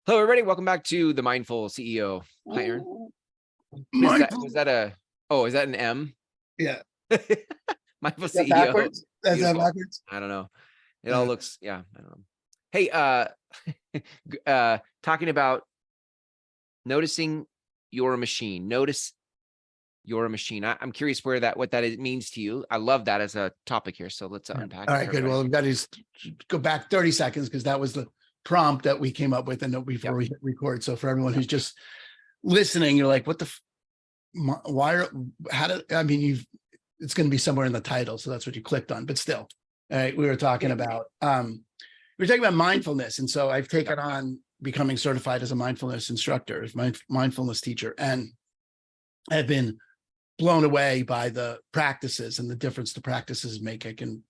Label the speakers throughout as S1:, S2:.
S1: Hello, everybody. Welcome back to the Mindful CEO. Hi, Aaron. Was that is that an M?
S2: Yeah.
S1: Mindful
S2: Is that
S1: CEO.
S2: backwards? That's that
S1: Beautiful.
S2: backwards?
S1: I don't know. It all looks, yeah, I don't know. Hey, talking about noticing your machine. Notice your machine. I'm curious what that means to you. I love that as a topic here. So let's unpack.
S2: All
S1: it
S2: right,
S1: for
S2: good.
S1: everybody.
S2: Well, we've got to go back 30 seconds because that was the prompt that we came up with and before we hit record. So for everyone who's just listening, you're like, what the, it's going to be somewhere in the title. So that's what you clicked on, but still, all right, we were talking about mindfulness. And so I've taken on becoming certified as a mindfulness instructor, as mindfulness teacher. And I've been blown away by the practices and the difference the practices make. I can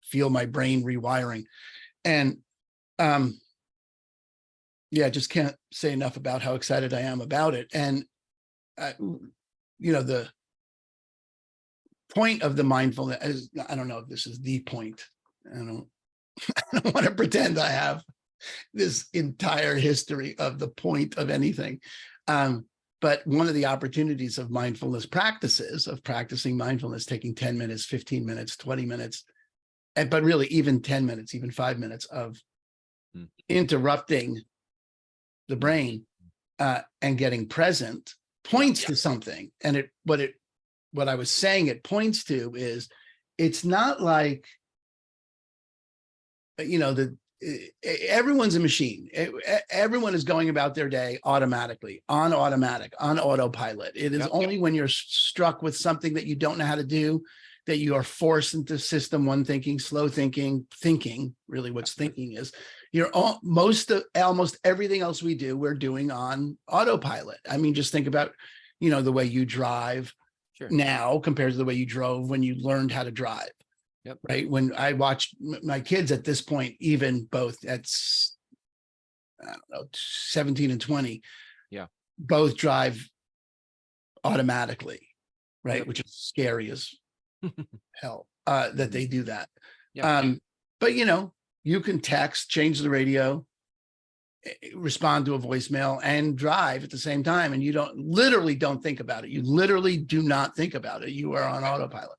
S2: feel my brain rewiring. And just can't say enough about how excited I am about it. And the point of the mindfulness is, I don't know if this is the point. I don't want to pretend I have this entire history of the point of anything. But one of the opportunities of mindfulness practices, of practicing mindfulness, taking 10 minutes, 15 minutes, 20 minutes, but really even 10 minutes, even 5 minutes of interrupting the brain and getting present points to something. And what I was saying it points to is, it's not like, everyone's a machine. Everyone is going about their day automatically, on automatic, on autopilot. It is only when you're struck with something that you don't know how to do that you are forced into system one thinking, slow thinking, really what's thinking is. Almost everything else we do, we're doing on autopilot. I mean, just think about, the way you drive now compared to the way you drove when you learned how to drive. Right. When I watch my kids at this point, even both at, 17 and 20, both drive automatically, right? Which is scary as hell that they do that. But you can text, change the radio, respond to a voicemail, and drive at the same time. And you literally don't think about it. You literally do not think about it. You are on autopilot.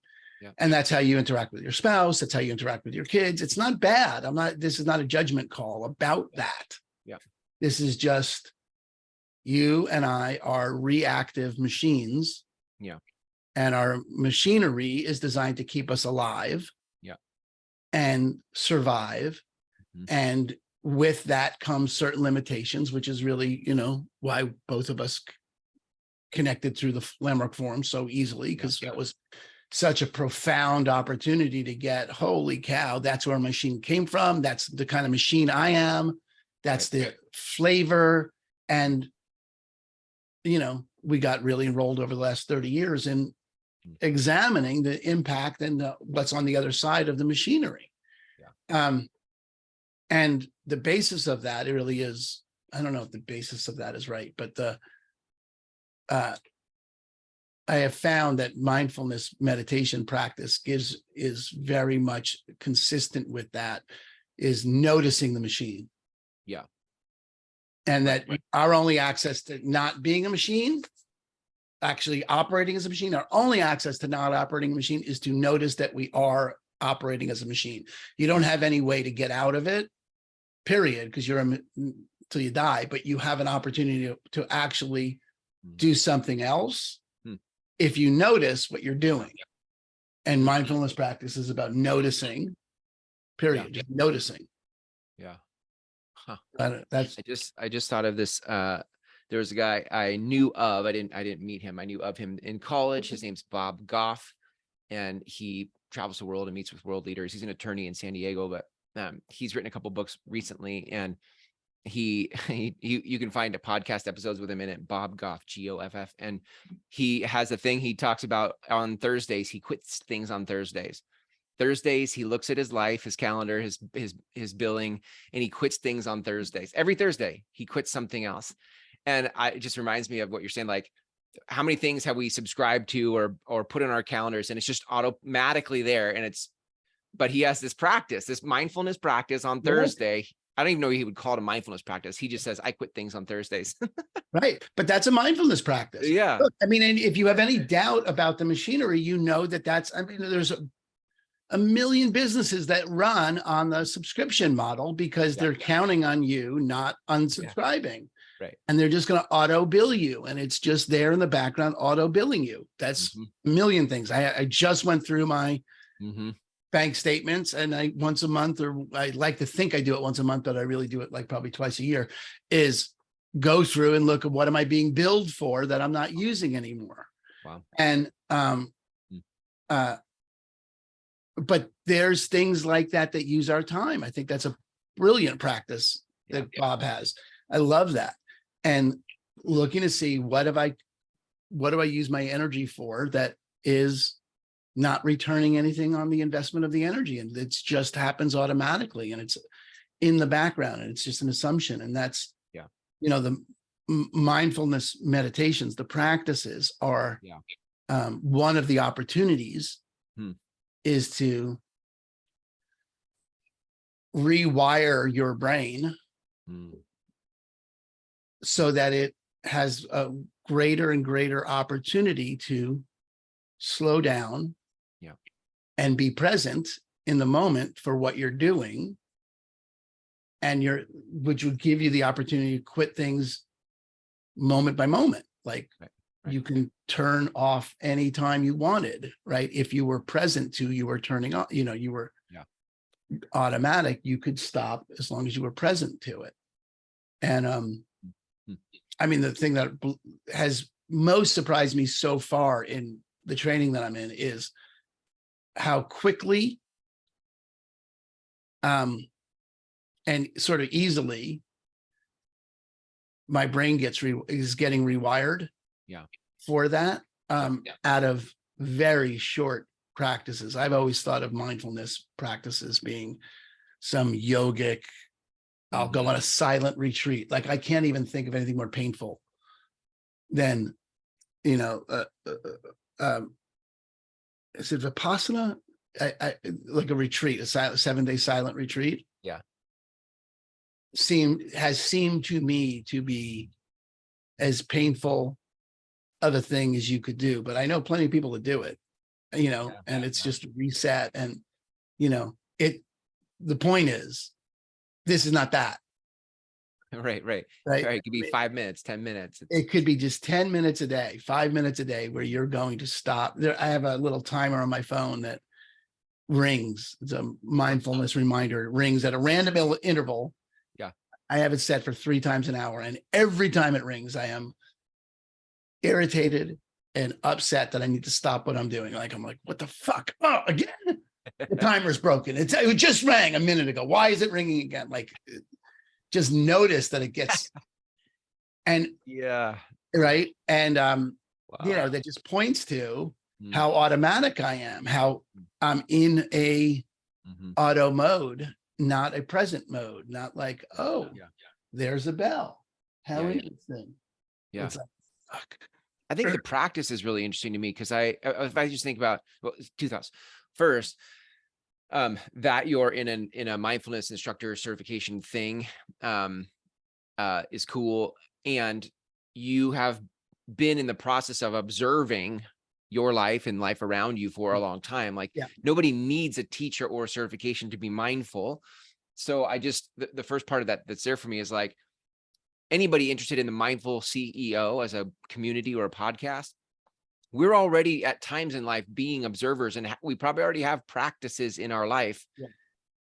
S2: And that's how you interact with your spouse. That's how you interact with your kids. It's not bad. This is not a judgment call about that. This is just, you and I are reactive machines. And our machinery is designed to keep us alive and survive. And with that comes certain limitations, which is really, why both of us connected through the Lamrock Forum so easily, because that was such a profound opportunity to get, holy cow, that's where machine came from. That's the kind of machine I am. That's the flavor. And, we got really enrolled over the last 30 years in examining the impact and what's on the other side of the machinery. And the basis of that, it really is, I don't know if the basis of that is right, but I have found that mindfulness meditation practice is very much consistent with that, is noticing the machine. And that our only access to not being a machine, actually operating as a machine, our only access to not operating a machine is to notice that we are operating as a machine. You don't have any way to get out of it, period, because you're until you die, but you have an opportunity to actually do something else if you notice what you're doing. And mindfulness practice is about noticing, period, just noticing.
S1: I just thought of this. There was a guy I knew of. I didn't meet him. I knew of him in college. His name's Bob Goff, and he travels the world and meets with world leaders. He's an attorney in San Diego, but he's written a couple books recently, and you can find a podcast episodes with him in it. Bob Goff, Goff, and he has a thing he talks about on Thursdays. He quits things on Thursdays. He looks at his life, his calendar, his billing, and he quits things on Thursdays. Every Thursday, he quits something else. And it just reminds me of what you're saying, like, how many things have we subscribed to or put in our calendars, and it's just automatically there. And but he has this practice, this mindfulness practice on Thursday. I don't even know he would call it a mindfulness practice. He just says, I quit things on Thursdays.
S2: Right. But that's a mindfulness practice.
S1: Yeah.
S2: Look, I mean, and if you have any doubt about the machinery, you know that's, I mean, there's a million businesses that run on the subscription model because they're counting on you not unsubscribing.
S1: Right.
S2: And they're just going to auto bill you. And it's just there in the background, auto billing you. That's a million things. I just went through my bank statements, and I once a month, or I like to think I do it once a month, but I really do it like probably twice a year, is go through and look at what am I being billed for that I'm not using anymore.
S1: Wow.
S2: And but there's things like that use our time. I think that's a brilliant practice that Bob has. I love that. And looking to see what do I use my energy for that is not returning anything on the investment of the energy. And it just happens automatically, and it's in the background, and it's just an assumption. And that's, you know, the mindfulness meditations, the practices are one of the opportunities is to rewire your brain so that it has a greater and greater opportunity to slow down and be present in the moment for what you're doing, and which would give you the opportunity to quit things moment by moment. Like you can turn off anytime you wanted, right? If you were present to, you were turning on, you know, you were automatic, you could stop as long as you were present to it. And I mean, the thing that has most surprised me so far in the training that I'm in is how quickly and sort of easily my brain is getting rewired for that out of very short practices. I've always thought of mindfulness practices being some yogic, I'll go on a silent retreat. Like I can't even think of anything more painful than, you know, is it Vipassana? Like a retreat, a 7-day silent retreat. Has seemed to me to be as painful of a thing as you could do. But I know plenty of people that do it, you know, and it's just a reset. And, you know, the point is, this is not that.
S1: Right. It could be 5 minutes, 10 minutes.
S2: It could be just 10 minutes a day, 5 minutes a day, where you're going to stop. I have a little timer on my phone that rings. It's a mindfulness reminder. It rings at a random interval. I have it set for 3 times an hour. And every time it rings, I am irritated and upset that I need to stop what I'm doing. Like, I'm like, what the fuck? Oh, again? The timer's broken. It just rang a minute ago. Why is it ringing again? Like, just notice that it gets, and right. And, you know, that just points to how automatic I am, how I'm in a auto mode, not a present mode, not like, oh, there's a bell. How interesting. It's like, fuck.
S1: I think the practice is really interesting to me because if I just think about, well, 2 thoughts. First, that you're in a mindfulness instructor certification thing is cool. And you have been in the process of observing your life and life around you for a long time. Like nobody needs a teacher or certification to be mindful. So I just, the first part of that's there for me is like, anybody interested in the Mindful CEO as a community or a podcast, we're already at times in life being observers, and we probably already have practices in our life,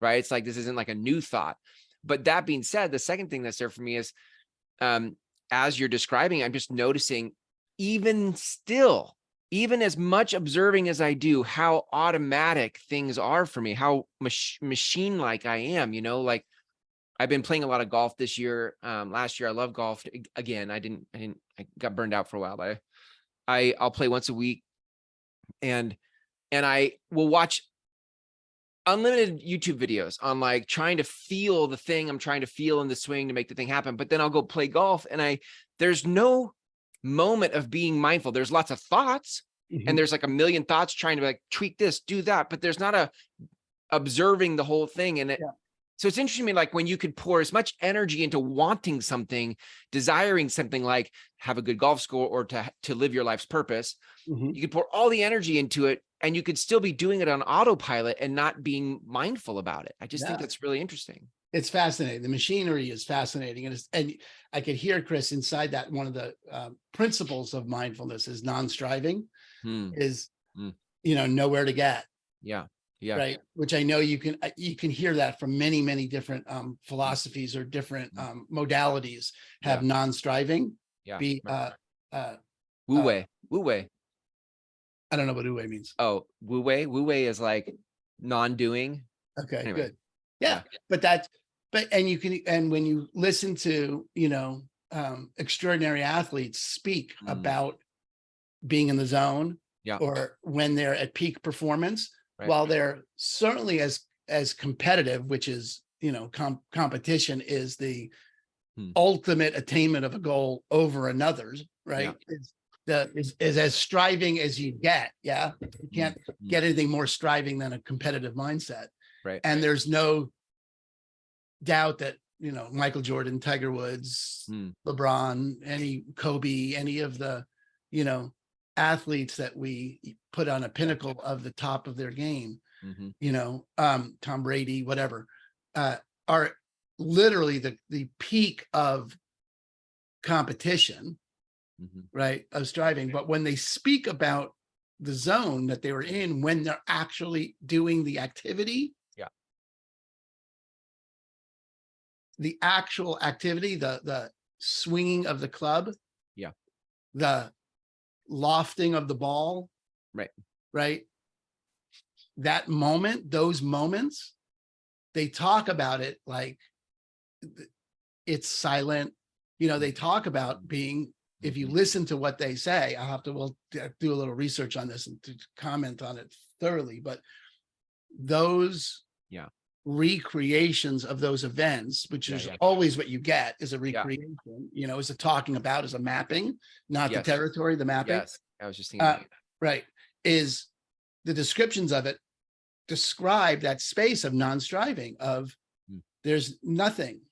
S1: right? It's like, this isn't like a new thought. But that being said, the second thing that's there for me is, as you're describing, I'm just noticing even as much observing as I do, how automatic things are for me, how machine-like I am, you know, like I've been playing a lot of golf this year. Last year, I loved golf again. I got burned out for a while, but I'll play once a week, and I will watch unlimited YouTube videos on like trying to feel the thing I'm trying to feel in the swing to make the thing happen. But then I'll go play golf, and there's no moment of being mindful. There's lots of thoughts, and there's like a million thoughts trying to like tweak this, do that, but there's not a observing the whole thing. And So it's interesting to me, like when you could pour as much energy into wanting something, desiring something like have a good golf score or to live your life's purpose, you could pour all the energy into it and you could still be doing it on autopilot and not being mindful about it. I just think that's really interesting.
S2: It's fascinating. The machinery is fascinating. And I could hear, Chris, inside that one of the principles of mindfulness is non-striving, is, nowhere to get.
S1: Yeah. Yeah.
S2: Right. Which I know you can hear that from many, many different philosophies or different modalities have non-striving.
S1: Yeah.
S2: Wu Wei.
S1: Wu Wei.
S2: I don't know what Wu Wei means.
S1: Oh, Wu Wei. Wu Wei is like non-doing.
S2: Okay, anyway. Good. Yeah. And when you listen to, extraordinary athletes speak about being in the zone or when they're at peak performance, while they're certainly as competitive, which is, competition is the ultimate attainment of a goal over another's, right? Is as striving as you get. Yeah. You can't get anything more striving than a competitive mindset.
S1: Right.
S2: And there's no doubt that, Michael Jordan, Tiger Woods, LeBron, any Kobe, any of the, athletes that we put on a pinnacle of the top of their game, Tom Brady, whatever, are literally the peak of competition, right? Of striving. But when they speak about the zone that they were in, when they're actually doing the activity, the actual activity, the swinging of the club, the lofting of the ball, right? That moment, those moments, they talk about it like it's silent. They talk about being, if you listen to what they say, we'll do a little research on this and to comment on it thoroughly, but those recreations of those events, which is always what you get, is a recreation, is a talking about, is a mapping, not the territory, the mapping.
S1: Yes, I was just thinking
S2: right, is the descriptions of it describe that space of non-striving, of there's nothing,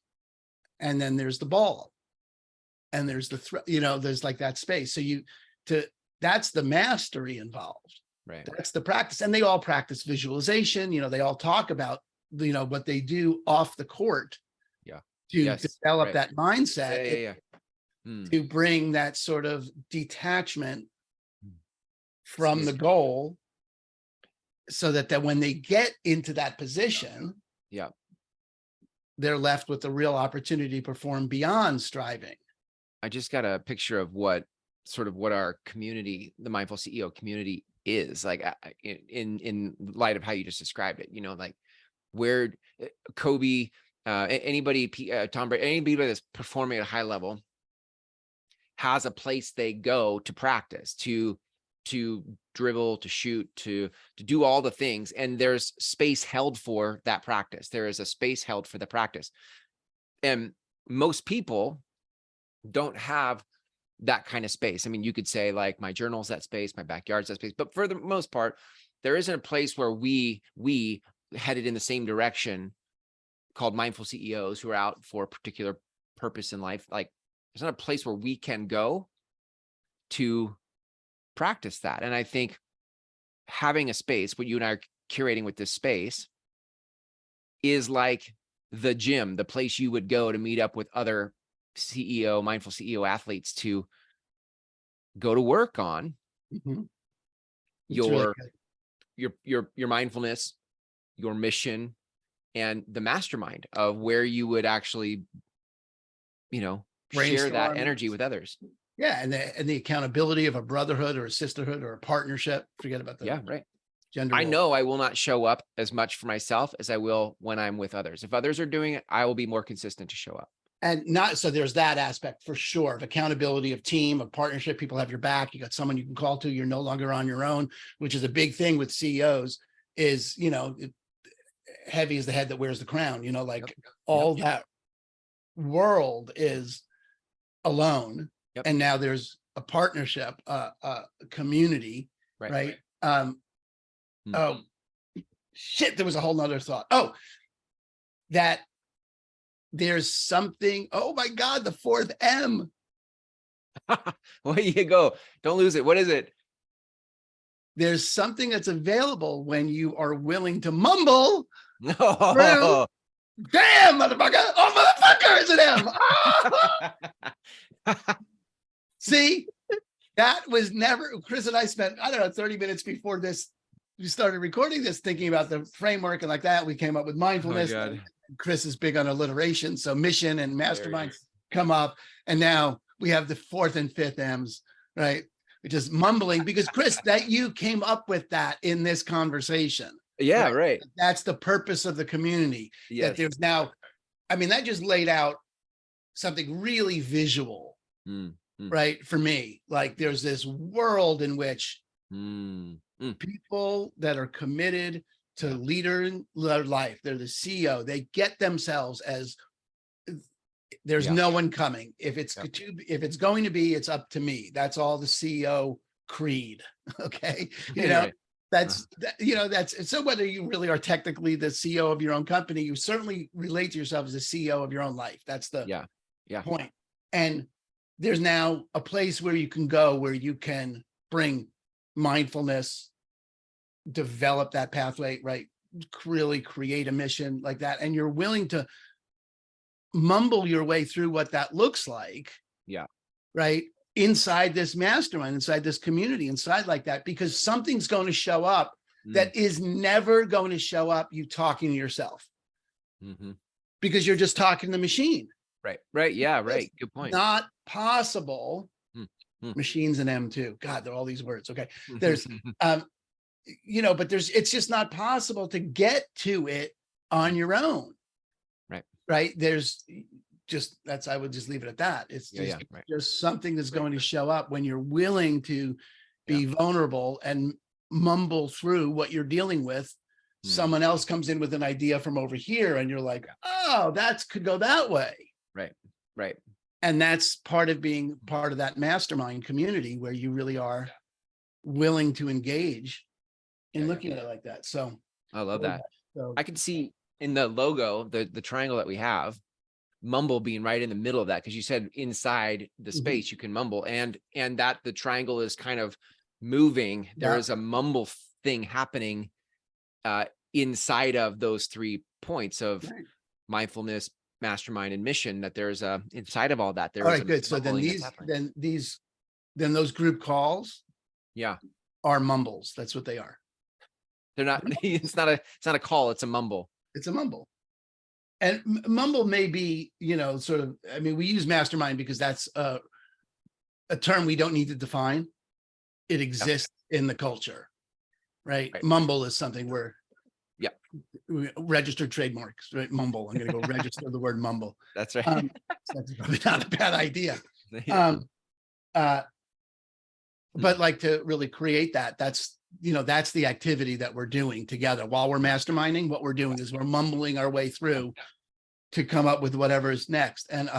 S2: and then there's the ball, and there's the there's like that space. So that's the mastery involved,
S1: right?
S2: That's the practice. And they all practice visualization, they all talk about what they do off the court to develop that mindset, to bring that sort of detachment from the goal, so that when they get into that position, they're left with the real opportunity to perform beyond striving.
S1: I just got a picture of what our community, the Mindful CEO community, is like in light of how you just described it. Like where Kobe, anybody, Tom Brady, anybody that's performing at a high level has a place they go to practice, to dribble, to shoot, to do all the things. And there's space held for that practice. There is a space held for the practice. And most people don't have that kind of space. I mean, you could say like my journal's that space, my backyard's that space, but for the most part, there isn't a place where we headed in the same direction, called mindful CEOs, who are out for a particular purpose in life. Like there's not a place where we can go to practice that. And I think having a space, what you and I are curating with this space, is like the gym, the place you would go to meet up with other mindful CEO athletes to go to work on your mindfulness, your mission, and the mastermind of where you would actually, share that energy with others.
S2: Yeah. And the accountability of a brotherhood or a sisterhood or a partnership. Forget about that. Gender.
S1: I know I will not show up as much for myself as I will when I'm with others. If others are doing it, I will be more consistent to show up.
S2: And so there's that aspect for sure, of accountability, of team, of partnership. People have your back. You got someone you can call to. You're no longer on your own, which is a big thing with CEOs. Is heavy is the head that wears the crown. That world is alone, and now there's a partnership, a community, right? Oh, shit! There was a whole nother thought. Oh, that there's something, oh my God, the fourth M.
S1: Well, you go. Don't lose it. What is it?
S2: There's something that's available when you are willing to mumble through.
S1: No.
S2: Damn, motherfucker. Oh, motherfucker, it's an M. See, that was never, Chris and I spent, I don't know, 30 minutes before this, we started recording this, thinking about the framework and like that. We came up with mindfulness.
S1: Oh my God.
S2: Chris is big on alliteration. So mission and mastermind come up. And now we have the fourth and fifth M's, right? Which is mumbling, because Chris, that you came up with that in this conversation.
S1: Yeah, right.
S2: That's the purpose of the community.
S1: Yes.
S2: That there's now, I mean, that just laid out something really visual, right? For me, like there's this world in which people that are committed to leading their life, they're the CEO, they get themselves as there's no one coming. If it's going to be, it's up to me. That's all the CEO creed. Okay. You know, that's, you know, that's, so whether you really are technically the CEO of your own company, you certainly relate to yourself as the CEO of your own life. That's the point. And there's now a place where you can go, where you can bring mindfulness, develop that pathway, right? Really create a mission like that. And you're willing to mumble your way through what that looks like. Right. Inside this mastermind, inside this community, inside like that, because something's going to show up that is never going to show up you talking to yourself. Because you're just talking to the machine.
S1: Right. Yeah. Right. Good point.
S2: Not possible. Machines and M2. God, there are all these words. Okay. There's, you know, but it's just not possible to get to it on your own. Right. There's just, I would just leave it at that. It's just, just something that's going to show up when you're willing to be vulnerable and mumble through what you're dealing with. Someone else comes in with an idea from over here and you're like, oh, could go that way. Right. And that's part of being part of that mastermind community, where you really are willing to engage in looking at it like that. So
S1: I love that. So I can see in the logo, the triangle that we have, mumble being right in the middle of that, because you said inside the space you can mumble, and that the triangle is kind of moving. There is a mumble thing happening inside of those 3 points of mindfulness, mastermind, and mission. That there's inside of all that. All right,
S2: good. So then those group calls, are mumbles. That's what they are.
S1: They're not. It's not a call. It's a mumble.
S2: It's a mumble. And mumble may be, you know, sort of, I mean, we use mastermind because that's a term we don't need to define. It exists in the culture, right? Mumble is something where, registered trademarks, right? Mumble. I'm going to go register the word mumble.
S1: That's right.
S2: That's probably not a bad idea. But like to really create that, that's the activity that we're doing together while we're masterminding. What we're doing is we're mumbling our way through to come up with whatever is next. And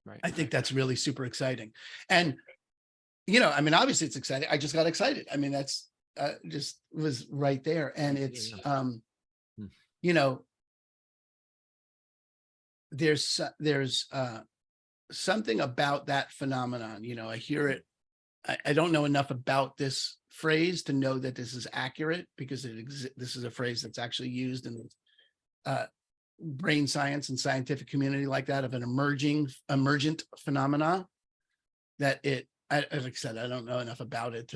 S2: right. I think that's really super exciting. And you know, I mean, obviously it's exciting. I just got excited. I mean, that's just was right there. And it's you know, there's something about that phenomenon. You know, I hear it. I don't know enough about this phrase to know that this is accurate, because this is a phrase that's actually used in the brain science and scientific community like that, of an emergent phenomena. That like I said, I don't know enough about it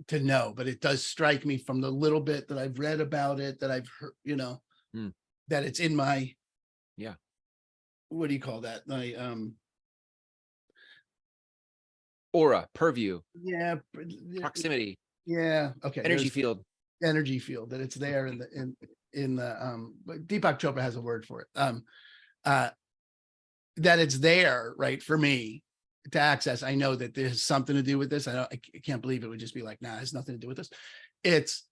S2: to know, but it does strike me from the little bit that I've read about it, that I've heard, you know, that it's in my, what do you call that? My
S1: aura, purview,
S2: proximity, okay,
S1: energy field,
S2: that it's there in the Deepak Chopra has a word for it, that it's there, right, for me to access. I know that there's something to do with this. I can't believe it would just be like, nah, it has nothing to do with this. It's,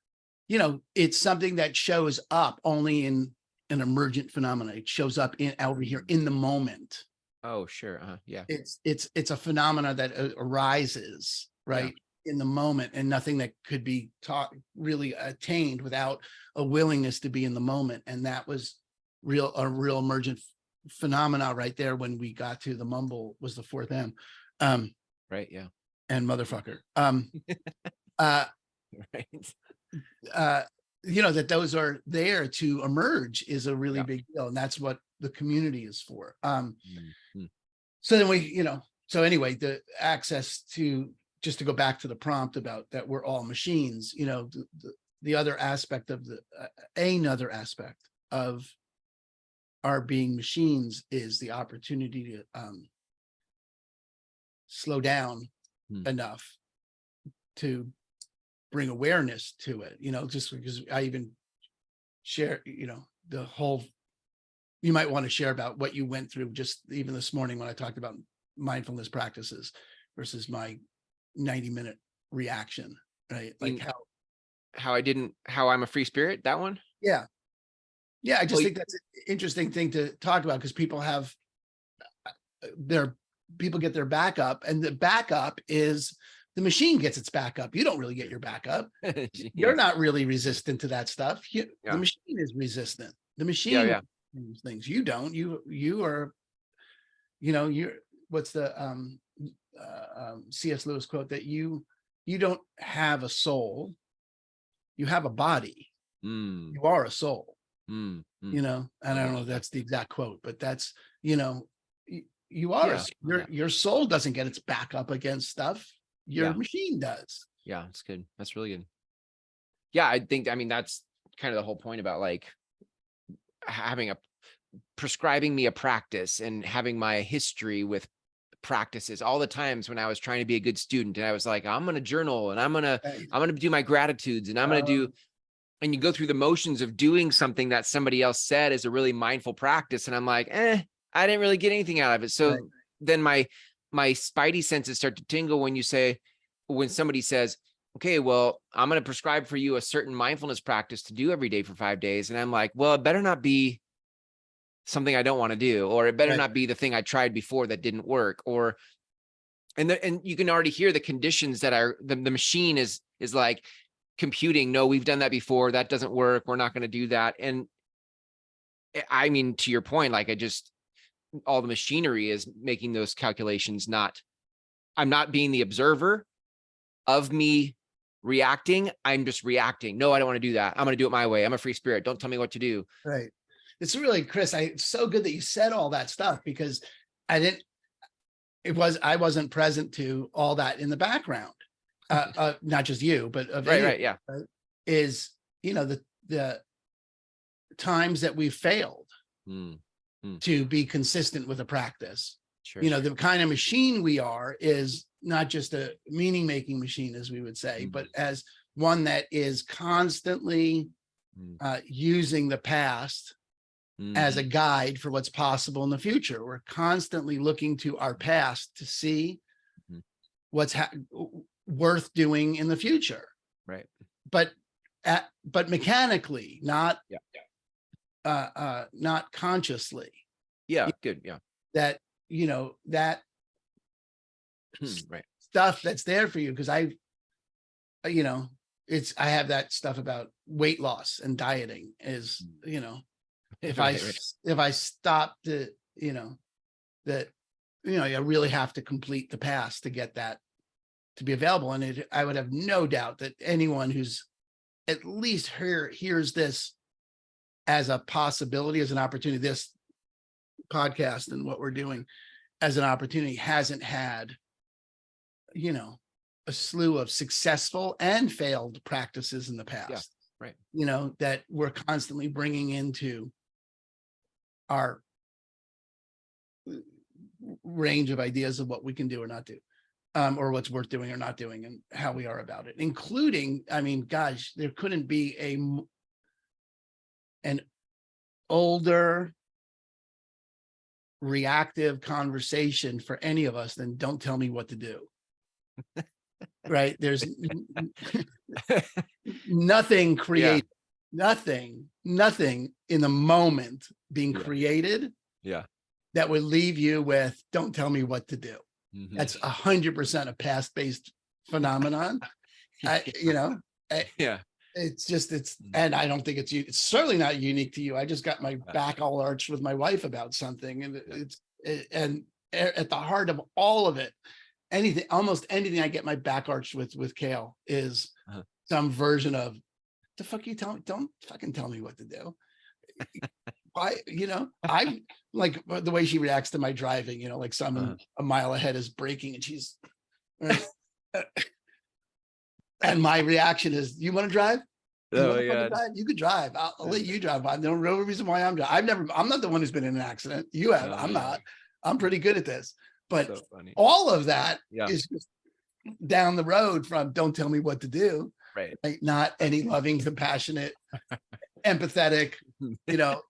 S2: you know, it's something that shows up only in an emergent phenomena. It shows up over here in the moment.
S1: Oh, sure.
S2: It's a phenomena that arises, right, in the moment, and nothing that could be taught really attained without a willingness to be in the moment. And that was a real emergent phenomena right there when we got to the mumble was the fourth M.
S1: Right. Yeah.
S2: And motherfucker.
S1: Right.
S2: That those are there to emerge is a really big deal. And that's what the community is for. So then so anyway, the access to, just to go back to the prompt about that we're all machines, the other aspect of another aspect of our being machines is the opportunity to slow down enough to bring awareness to it, just because I even share, the whole, you might want to share about what you went through just even this morning when I talked about mindfulness practices versus my 90-minute reaction, right? Like
S1: how I'm a free spirit, that one.
S2: Yeah. I just think that's an interesting thing to talk about, because people get their backup, and the backup is the machine gets its backup. You don't really get your backup. You're not really resistant to that stuff. The machine is resistant. The machine things. You don't. You are. You're. What's the C.S. Lewis quote that you don't have a soul. You have a body. You are a soul. And I don't know if that's the exact quote, but that's you are. Your soul doesn't get its back up against stuff. Your machine does.
S1: Yeah, that's good. That's really good. Yeah, I think, that's kind of the whole point about like prescribing me a practice and having my history with practices. All the times when I was trying to be a good student and I was like, I'm going to journal and I'm going to do my gratitudes and I'm going to do, and you go through the motions of doing something that somebody else said is a really mindful practice. And I'm like, I didn't really get anything out of it. So then my spidey senses start to tingle when somebody says, okay, well, I'm going to prescribe for you a certain mindfulness practice to do every day for 5 days. And I'm like, well, it better not be something I don't want to do, or it better not be the thing I tried before that didn't work, and you can already hear the conditions that are the machine is like computing. No, we've done that before. That doesn't work. We're not going to do that. And to your point, like all the machinery is making those calculations. I'm not being the observer of me reacting. I'm just reacting. No, I don't want to do that. I'm going to do it my way. I'm a free spirit. Don't tell me what to do.
S2: Right. It's really, Chris, it's so good that you said all that stuff, because I wasn't present to all that in the background. Not just you, but of
S1: right. Yeah.
S2: Is, the times that we've failed to be consistent with a practice.
S1: Sure,
S2: the kind of machine we are is not just a meaning making machine, as we would say, but as one that is constantly using the past as a guide for what's possible in the future. We're constantly looking to our past to see what's worth doing in the future.
S1: Right.
S2: But mechanically, not consciously.
S1: Yeah. Good. Yeah.
S2: That, that stuff that's there for you. Because I have that stuff about weight loss and dieting is, if I stop to, that, I really have to complete the past to get that to be available. And I would have no doubt that anyone who's at least hears this as a possibility, as an opportunity, this podcast and what we're doing as an opportunity, hasn't had, a slew of successful and failed practices in the past.
S1: Right.
S2: That we're constantly bringing into our range of ideas of what we can do or not do, or what's worth doing or not doing, and how we are about it, including, gosh, there couldn't be an older reactive conversation for any of us than don't tell me what to do. Right. There's nothing created, nothing in the moment being created that would leave you with, don't tell me what to do. That's 100% a past-based phenomenon.
S1: Yeah.
S2: And I don't think it's certainly not unique to you. I just got my back all arched with my wife about something, and and at the heart of all of it, almost anything I get my back arched with Kale is some version of the fuck you tell me, don't fucking tell me what to do. Why, I like the way she reacts to my driving, like someone a mile ahead is braking and she's and my reaction is, you want to drive?
S1: Oh yeah.
S2: You could drive. I'll let you drive. There's no reason why I'm driving. I'm not the one who's been in an accident. You have. I'm not. I'm pretty good at this. But
S1: So funny.
S2: all of that is just down the road from don't tell me what to do.
S1: Right.
S2: Like, not any loving, compassionate, empathetic,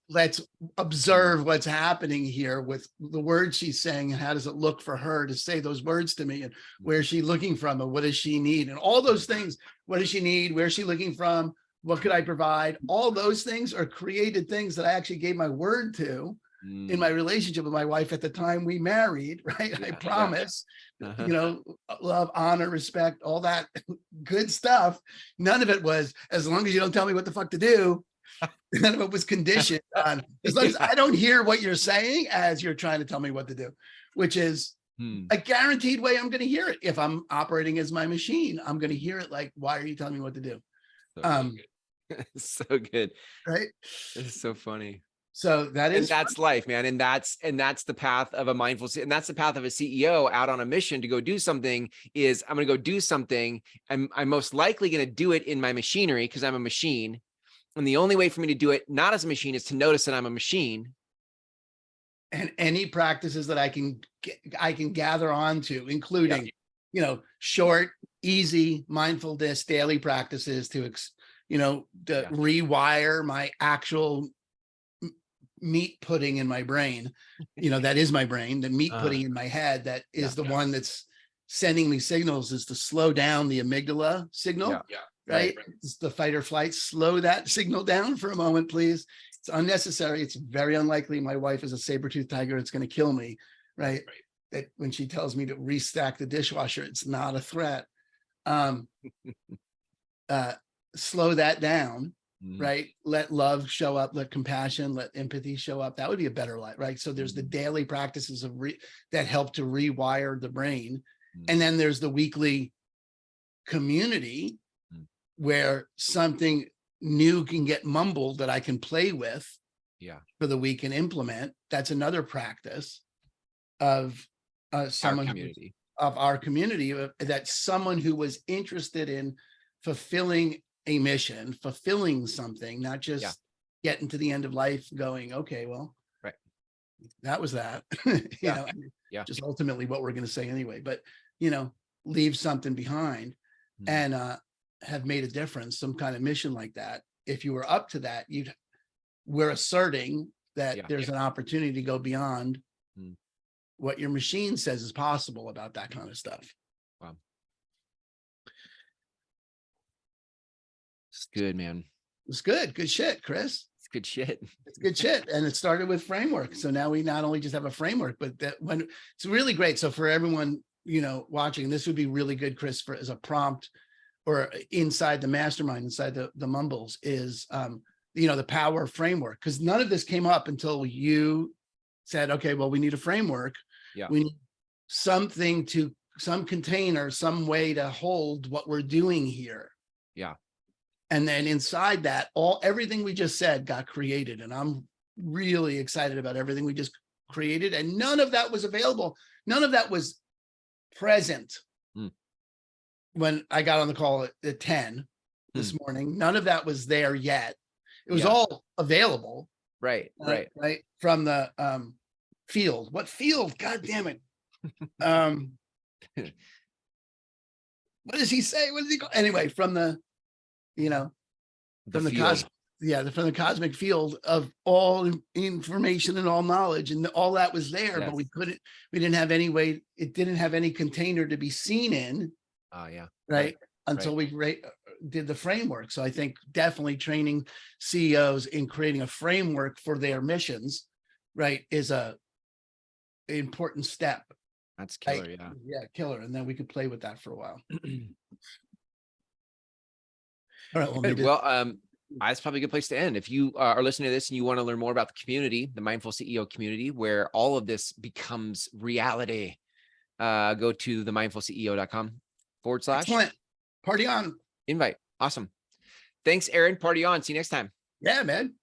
S2: let's observe what's happening here with the words she's saying, and how does it look for her to say those words to me, and where is she looking from, and what does she need, and all those things. What does she need? Where is she looking from? What could I provide? All those things are created things that I actually gave my word to in my relationship with my wife at the time we married, right? I promise, love, honor, respect, all that good stuff. None of it was, as long as you don't tell me what the fuck to do. None of it was conditioned on, as long as I don't hear what you're saying as you're trying to tell me what to do, which is a guaranteed way I'm going to hear it. If I'm operating as my machine, I'm going to hear it like, why are you telling me what to do?
S1: So good.
S2: Right.
S1: It's so funny.
S2: So that's
S1: life, man. And that's the path of a mindful, and that's the path of a CEO out on a mission to go do something. Is I'm going to go do something. I'm most likely going to do it in my machinery because I'm a machine. And the only way for me to do it not as a machine is to notice that I'm a machine.
S2: And any practices that I can gather onto, including, short, easy mindfulness daily practices to rewire my actual meat pudding in my brain. That is my brain. The meat pudding in my head, that is the one that's sending me signals, is to slow down the amygdala signal. Right? It's the fight or flight. Slow that signal down for a moment, please. It's unnecessary. It's very unlikely my wife is a saber-toothed tiger. It's going to kill me, right? That when she tells me to restack the dishwasher, it's not a threat. Slow that down, right? Let love show up, let compassion, let empathy show up. That would be a better life, right? So there's the daily practices of that help to rewire the brain. And then there's the weekly community where something new can get mumbled that I can play with for the week and implement. That's another practice of someone of our community, that someone who was interested in fulfilling a mission, fulfilling something, not just getting to the end of life going, okay, well, that was that, just ultimately what we're going to say anyway, but, leave something behind and have made a difference, some kind of mission like that. If you were up to that, we're asserting that there's an opportunity to go beyond what your machine says is possible about that kind of stuff.
S1: Wow. It's good, man.
S2: It's good. Good shit, Chris.
S1: It's good shit.
S2: It's good shit. And it started with framework. So now we not only just have a framework, but that when it's really great. So for everyone, watching, this would be really good, Chris, as a prompt or inside the mastermind, inside the mumbles is, the power framework. Because none of this came up until you said, okay, well, we need a framework. We need something some container, some way to hold what we're doing here. And then inside that, everything we just said got created. And I'm really excited about everything we just created. And none of that was available. None of that was present when I got on the call at 10 this morning. None of that was there yet. It was all available. Right. From the field. What field? God damn it. What does he say? What does he call? Anyway, from the from the cosmic field of all information and all knowledge, and all that was there, but we didn't have any way, it didn't have any container to be seen in. Until we did the framework. So I think definitely training CEOs in creating a framework for their missions, is a important step
S1: That's killer. Yeah.
S2: Yeah, killer. And then we could play with that for a while. All right. Well,
S1: Good. Well, that's probably a good place to end. If you are listening to this and you want to learn more about the community, the Mindful CEO community, where all of this becomes reality, go to themindfulceo.com/.
S2: Excellent. Party on.
S1: Invite. Awesome. Thanks, Aaron. Party on. See you next time.
S2: Yeah, man.